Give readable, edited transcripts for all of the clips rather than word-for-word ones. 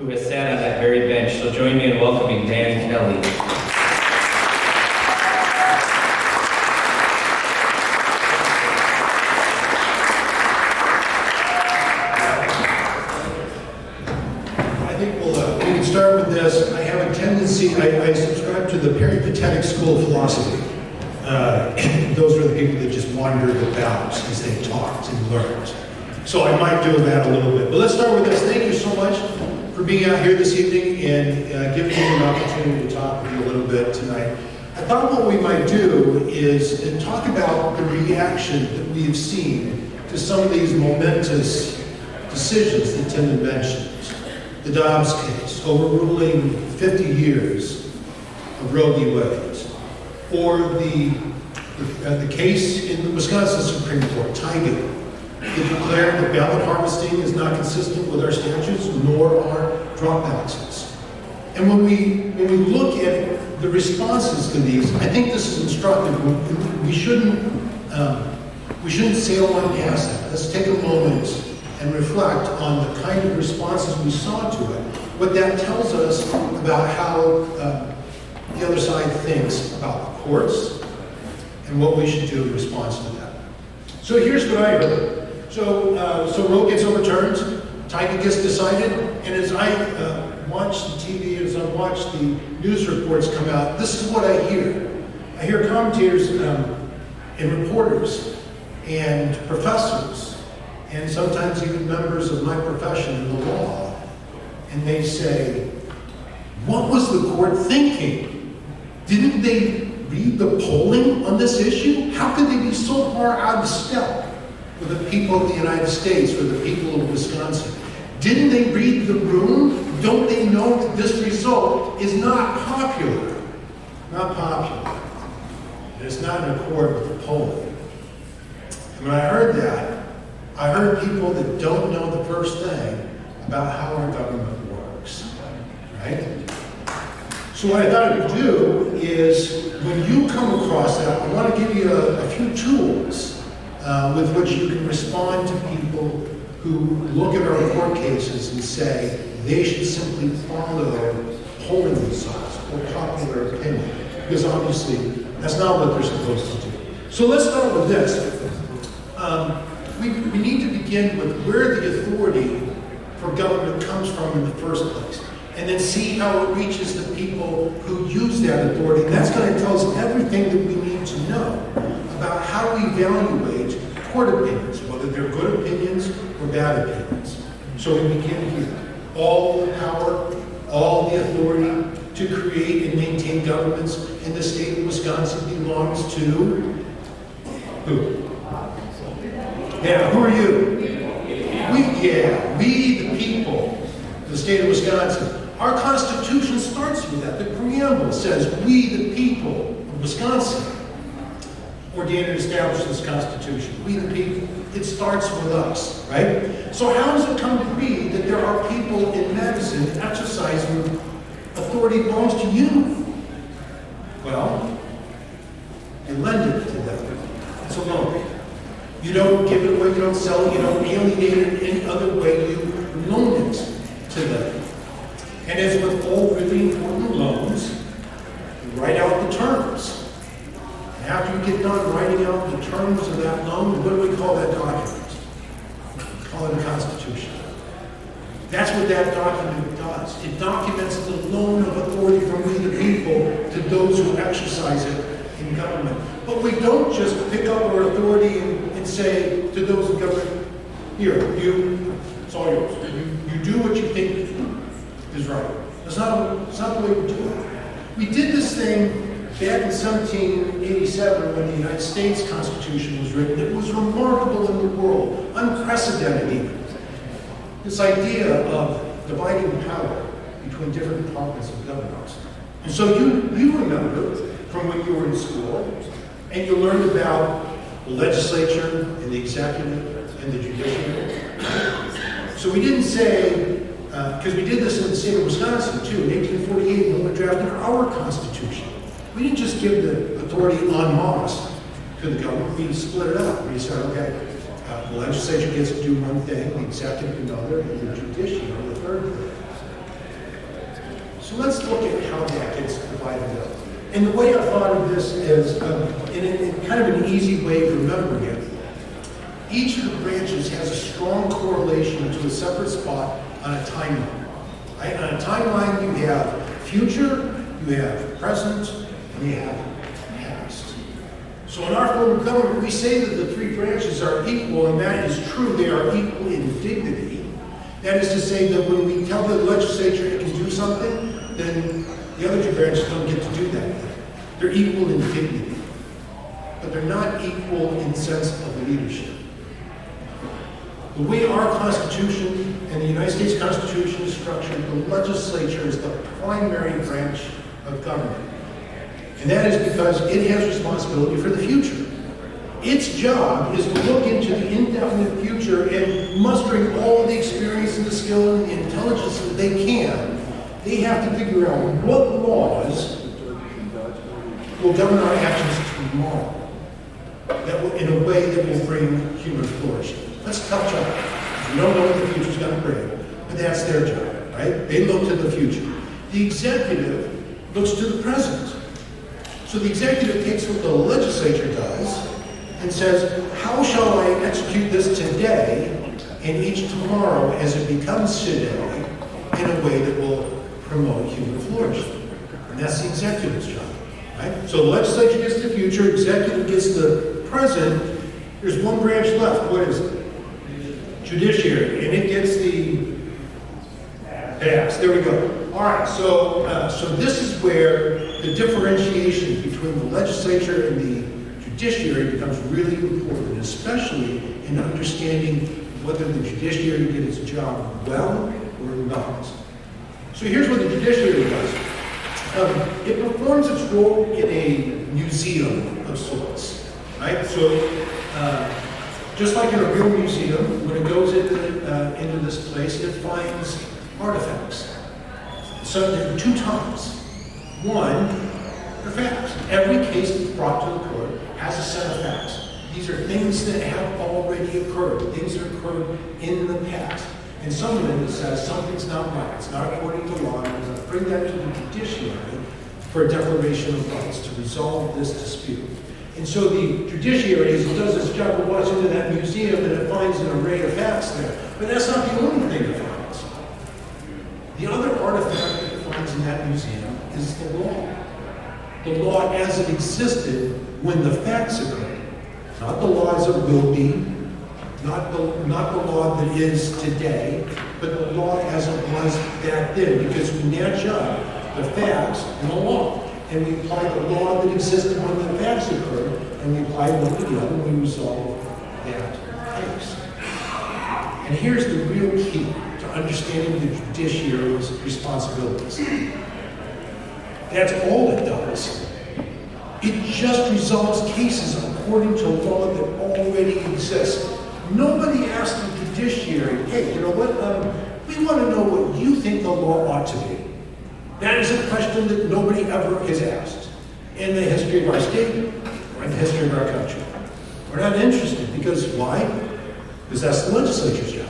who has sat on that very bench. So join me in welcoming Dan Kelly. I think we can start with this. I have a tendency, I subscribe to the peripatetic school of philosophy. Those are the people that just wandered about as they talked and learned. So I might do that a little bit. But let's start with this. Thank you so much for being out here this evening and giving me an opportunity to talk with you a little bit tonight. I thought what we might do is talk about the reaction that we have seen to some of these momentous decisions that Tim mentioned. The Dobbs case, overruling 50 years of Roe v. Wade, or the case in the Wisconsin Supreme Court, Tiger, that declared that ballot harvesting is not consistent with our statutes, nor are drop boxes. And when we look at the responses to these, I think this is instructive. We shouldn't sail on past that. Let's take a moment and reflect on the kind of responses we saw to it, what that tells us about how the other side thinks about the courts and what we should do in response to that. So here's what I heard. So Roe gets overturned, Tiger gets decided, and as I watch the TV, as I watch the news reports come out, this is what I hear. I hear commentators and reporters and professors and sometimes even members of my profession in the law, and they say, what was the court thinking? Didn't they read the polling on this issue? How could they be so far out of step with the people of the United States, with the people of Wisconsin? Didn't they read the room? Don't they know that this result is not popular? Not popular. And it's not in accord with the polling. And when I heard that, I heard people that don't know the first thing about how our government works, right? So what I thought I would do is, when you come across that, I want to give you a few tools with which you can respond to people who look at our court cases and say they should simply follow polling results or popular opinion, because obviously that's not what they're supposed to do. So let's start with this. We need to begin with where the authority for government comes from in the first place, and then see how it reaches the people who use that authority. And that's going to tell us everything that we need to know about how we evaluate court opinions, whether they're good opinions or bad opinions. So we begin here. All the power, all the authority to create and maintain governments in the state of Wisconsin belongs to who? Yeah, who are you? We the people, the state of Wisconsin. Our Constitution starts with that. The preamble says, we the people of Wisconsin ordained and established this Constitution. We the people. It starts with us, right? So how does it come to be that there are people in medicine exercising authority belongs to you? Well, you lend it to them. It's a loan. You don't give it away, you don't sell it, you don't alienate it in any other way, you loan it to them. And as with all really important loans, you write out the terms. And after you get done writing out the terms of that loan, what do we call that document? We call it a constitution. That's what that document does. It documents the loan of authority from we the people to those who exercise it in government. But we don't just pick up our authority and say to those in government, here, it's all yours. You do what you think is right. That's not the way we do it. We did this thing back in 1787 when the United States Constitution was written. It was remarkable in the world, unprecedented even. This idea of dividing power between different departments of government. And so you remember from when you were in school, and you learned about the legislature and the executive and the judiciary. So we didn't say, because we did this in the state of Wisconsin too, in 1848 when we drafted our Constitution. We didn't just give the authority en masse to the government, we split it up. We said, okay, the legislature gets to do one thing, the executive another, and the judiciary the third thing. So let's look at how that gets divided up. And the way I thought of this is, in kind of an easy way of remembering it, each of the branches has a strong correlation to a separate spot on a timeline. Right? On a timeline, you have future, you have present, and you have past. So in our form of government, we say that the three branches are equal, and that is true. They are equal in dignity. That is to say that when we tell the legislature it can do something, then the other two branches don't get to do that. They're equal in dignity, but they're not equal in sense of leadership. The way our Constitution and the United States Constitution is structured, the legislature is the primary branch of government. And that is because it has responsibility for the future. Its job is to look into the indefinite future and mustering all the experience and the skill and the intelligence that they can, they have to figure out what laws will govern our actions tomorrow that will, in a way that will bring human flourishing. That's a tough job. We don't know what the future's going to bring, but that's their job, right? They look to the future. The executive looks to the present. So the executive takes what the legislature does and says, how shall I execute this today and each tomorrow as it becomes today in a way that will promote human flourishing? And that's the executive's job, right? So the legislature gets the future, executive gets the present. There's one branch left. What is it? Judiciary, and it gets the past. There we go. All right, so this is where the differentiation between the legislature and the judiciary becomes really important, especially in understanding whether the judiciary did its job well or not. So here's what the judiciary does. It performs its role in a museum of sorts, right? So just like in a real museum, when it goes into this place, it finds artifacts. So there are two types. One, they're facts. Every case that's brought to the court has a set of facts. These are things that have already occurred, things that occurred in the past. And someone says something's not right, it's not according to law, and we're going to bring that to the judiciary for a declaration of rights to resolve this dispute. And so the judiciary does its job, it walks into that museum and it finds an array of facts there. But that's not the only thing it finds. The other artifact that it finds in that museum is the law. The law as it existed when the facts occurred. Not the law as it will be, not the law that is today, but the law as it was back then, because we match up the facts and the law. And we apply the law that existed when the facts occurred, and we apply one together and we resolve that case. And here's the real key to understanding the judiciary's responsibilities. That's all it does. It just resolves cases according to law that already exists. Nobody asked the judiciary, hey, you know what, we want to know what you think the law ought to be. That is a question that nobody ever has asked in the history of our state or in the history of our country. We're not interested because why? Because that's the legislature's job.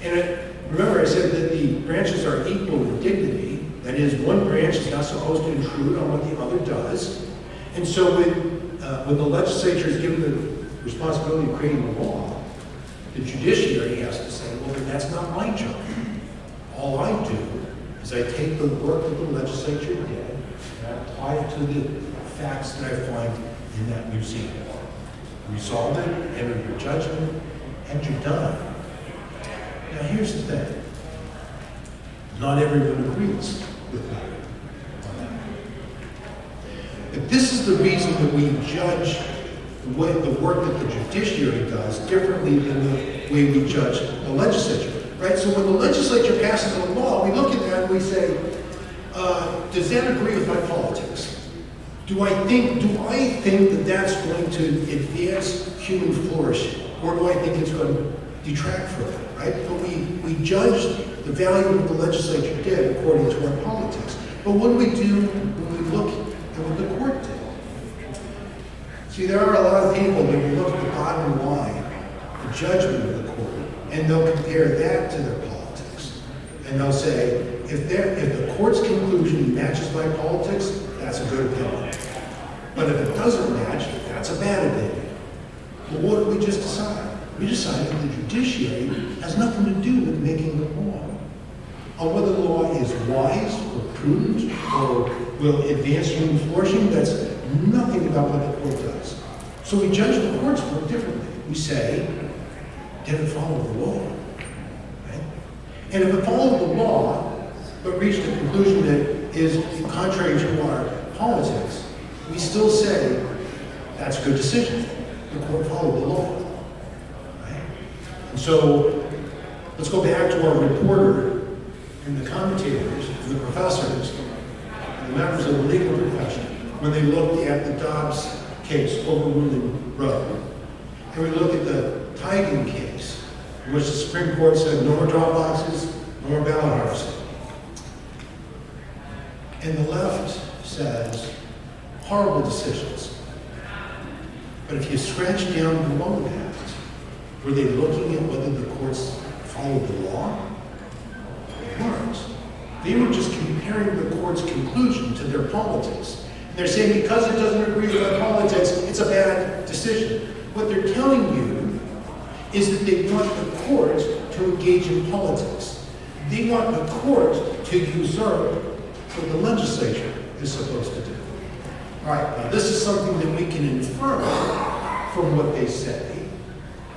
And remember I said that the branches are equal in dignity. That is, one branch is not supposed to intrude on what the other does. And so when the legislature is given the responsibility of creating the law, the judiciary has to say, well, then that's not my job. All I do is I take the work that the legislature did and I apply it to the facts that I find in that museum. Resolve it, enter your judgment, and you're done. Now here's the thing. Not everyone agrees with me on that. But this is the reason that we judge the work that the judiciary does differently than the way we judge the legislature. Right? So when the legislature passes a law, we look at that and we say, does that agree with my politics? Do I think that that's going to advance human flourishing? Or do I think it's going to detract from it? Right? But we judge the value of what the legislature did according to our politics. But what do we do when we look at what the court did? See, there are a lot of people that will look at the bottom line, the judgment of the court, and they'll compare that to their politics. And they'll say, if the court's conclusion matches my politics, that's a good opinion. But if it doesn't match, that's a bad opinion. Well, what did we just decide? We decided the judiciary has nothing to do with making the law. On whether the law is wise or prudent or will advance human flourishing, that's nothing about what the court does. So we judge the court's work differently. We say, did it follow the law? Right? And if it followed the law, but reached a conclusion that is contrary to our politics, we still say, that's a good decision. The court followed the law. Right? And so, let's go back to our reporter and the commentators, and the professors, and the members of the legal profession, when they looked at the Dobbs case, overruling Roe. And we look at the Tigan case, in which the Supreme Court said no more drop boxes, no more ballot harvesting. And the left says, horrible decisions. But if you scratch down below that, were they looking at whether the courts followed the law? They weren't. They were just comparing the court's conclusion to their politics. And they're saying because it doesn't agree with our politics, it's a bad decision. What they're telling you is that they want the court to engage in politics. They want the court to usurp what the legislature is supposed to do. All right, now this is something that we can infer from what they say.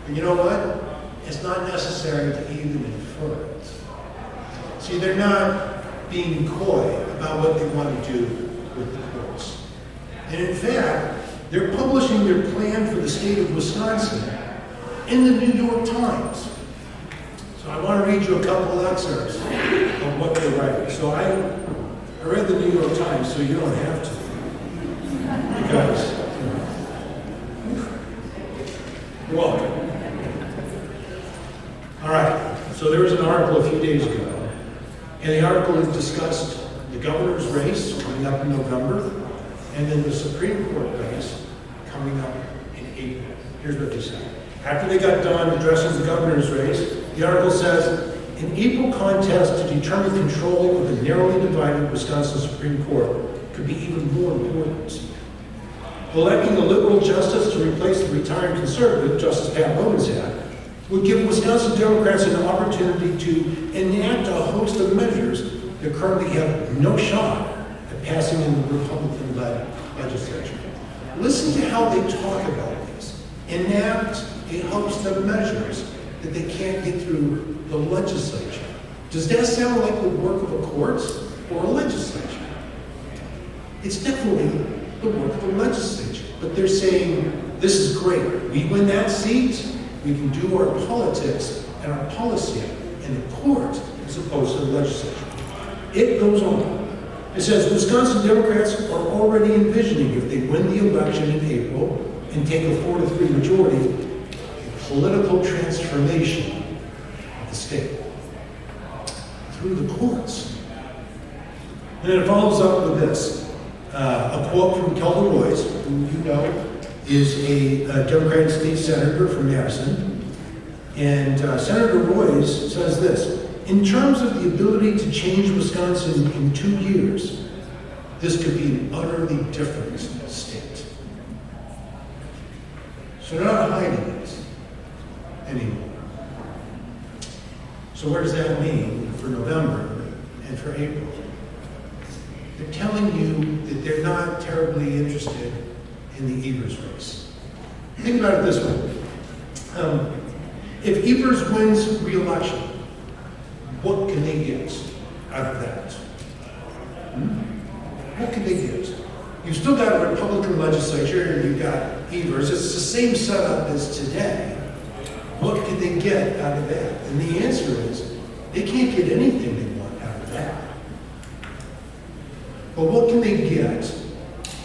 And you know what? It's not necessary to even infer it. See, they're not being coy about what they want to do with the courts. And in fact, they're publishing their plan for the state of Wisconsin in the New York Times. So I want to read you a couple of excerpts of what they're writing. So I read the New York Times, so you don't have to. Because, you're welcome. All right, so there was an article a few days ago, and the article has discussed the governor's race coming up in November, and then the Supreme Court race coming up in April. Here's what they said. After they got done addressing the governor's race, the article says, an April contest to determine control of the narrowly divided Wisconsin Supreme Court could be even more important. Electing a liberal justice to replace the retired conservative, Justice Pat Romanzak, would give Wisconsin Democrats an opportunity to enact a host of measures that currently have no shot at passing in the Republican-led legislature. Listen to how they talk about this. Enact a host of measures that they can't get through the legislature. Does that sound like the work of a court or a legislature? It's definitely the work of the legislature. But they're saying, this is great. We win that seat, we can do our politics and our policy in the court as opposed to the legislature. It goes on. It says, Wisconsin Democrats are already envisioning, if they win the election in April and take a 4-3 majority, a political transformation of the state through the courts. And then it follows up with this. A quote from Kelvin Royce, who you know is a Democratic state senator from Madison. And Senator Royce says this, in terms of the ability to change Wisconsin in 2 years, this could be an utterly different state. So they're not hiding it anymore. So what does that mean for November and for April? They're telling you that they're not terribly interested in the Evers race. Think about it this way. If Evers wins re-election, what can they get out of that? What can they get? You've still got a Republican legislature and you've got Evers. It's the same setup as today. What can they get out of that? And the answer is, they can't get anything they want out of that. But what can they get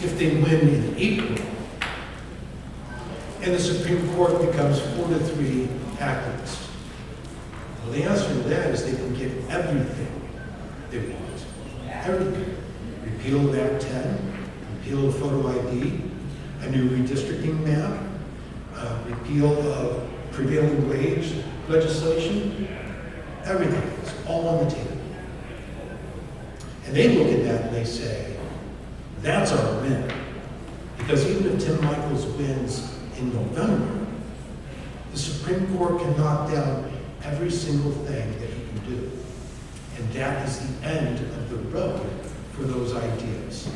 if they win in April and the Supreme Court becomes 4-3 activist? Well, the answer to that is they can get everything they want. Everything. Repeal of Act 10, repeal of photo ID, a new redistricting map, repeal of prevailing wage legislation. Everything is all on the table. And they look at that and they say, that's our win. Because even if Tim Michaels wins in November, the Supreme Court can knock down every single thing that he can do. And that is the end of the road for those ideas.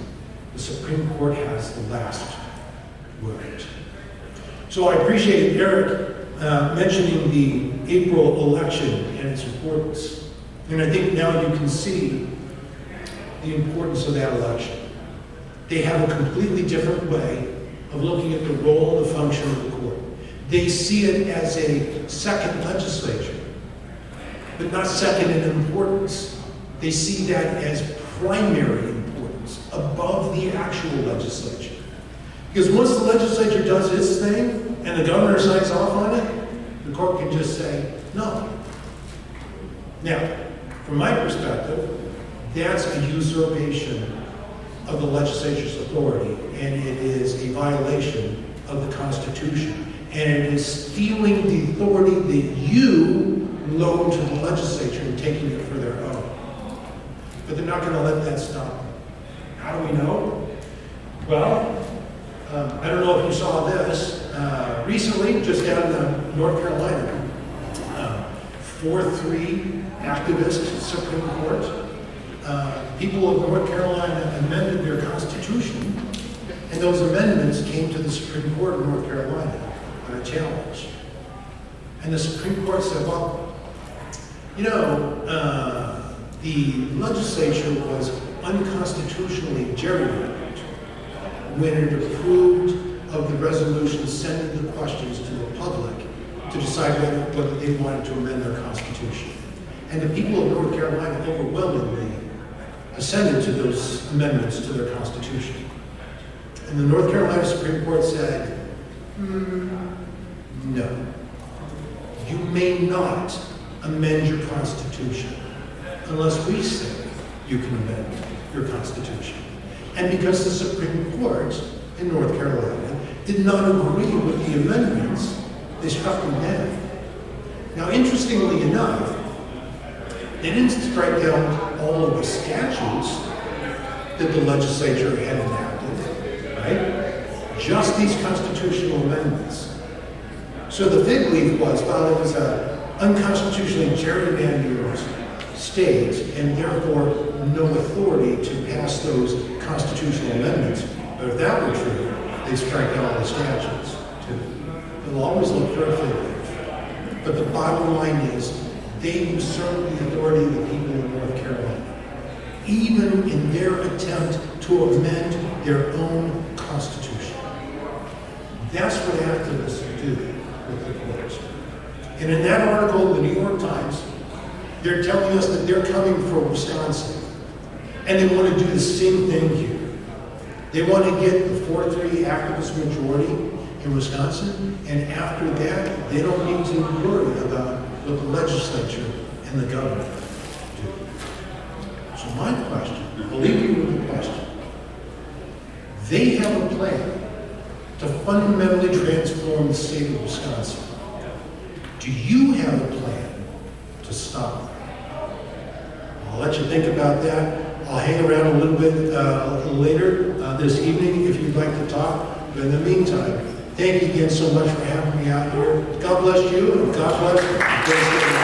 The Supreme Court has the last word. So I appreciate Eric mentioning the April election and its importance. And I think now you can see the importance of that election. They have a completely different way of looking at the role and the function of the court. They see it as a second legislature, but not second in importance. They see that as primary importance, above the actual legislature. Because once the legislature does its thing and the governor signs off on it, the court can just say no. Now, from my perspective, that's a usurpation of the legislature's authority, and it is a violation of the Constitution. And it is stealing the authority that you loan to the legislature and taking it for their own. But they're not going to let that stop them. How do we know? Well, I don't know if you saw this. Recently, just down in North Carolina, 4-3 activist Supreme Court. People of North Carolina amended their constitution, and those amendments came to the Supreme Court of North Carolina on a challenge. And the Supreme Court said, well, you know, the legislature was unconstitutionally gerrymandered when it approved of the resolution sending the questions to the public to decide whether they wanted to amend their constitution. And the people of North Carolina overwhelmingly assented to those amendments to their constitution. And the North Carolina Supreme Court said, no, you may not amend your constitution unless we say you can amend your constitution. And because the Supreme Court in North Carolina did not agree with the amendments, they struck them down. Now, interestingly enough, they didn't strike down all of the statutes that the legislature had enacted, right? Just these constitutional amendments. So the fig leaf was, well, it was an unconstitutionally gerrymandered state, and therefore no authority to pass those constitutional amendments. But if that were true, they strike down all the statutes, too. They'll always look for a fig leaf. But the bottom line is, they usurp the authority of the people of North Carolina, even in their attempt to amend their own constitution. That's what activists do with the courts. And in that article in the New York Times, they're telling us that they're coming for Wisconsin, and they want to do the same thing here. They want to get the 4-3 activist majority in Wisconsin, and after that, they don't need to worry about what the legislature and the governor do. So my question, I'll leave you with a question. They have a plan to fundamentally transform the state of Wisconsin. Do you have a plan to stop them? I'll let you think about that. I'll hang around a little bit later this evening if you'd like to talk. But in the meantime, thank you again so much for having me out here. God bless you, and God bless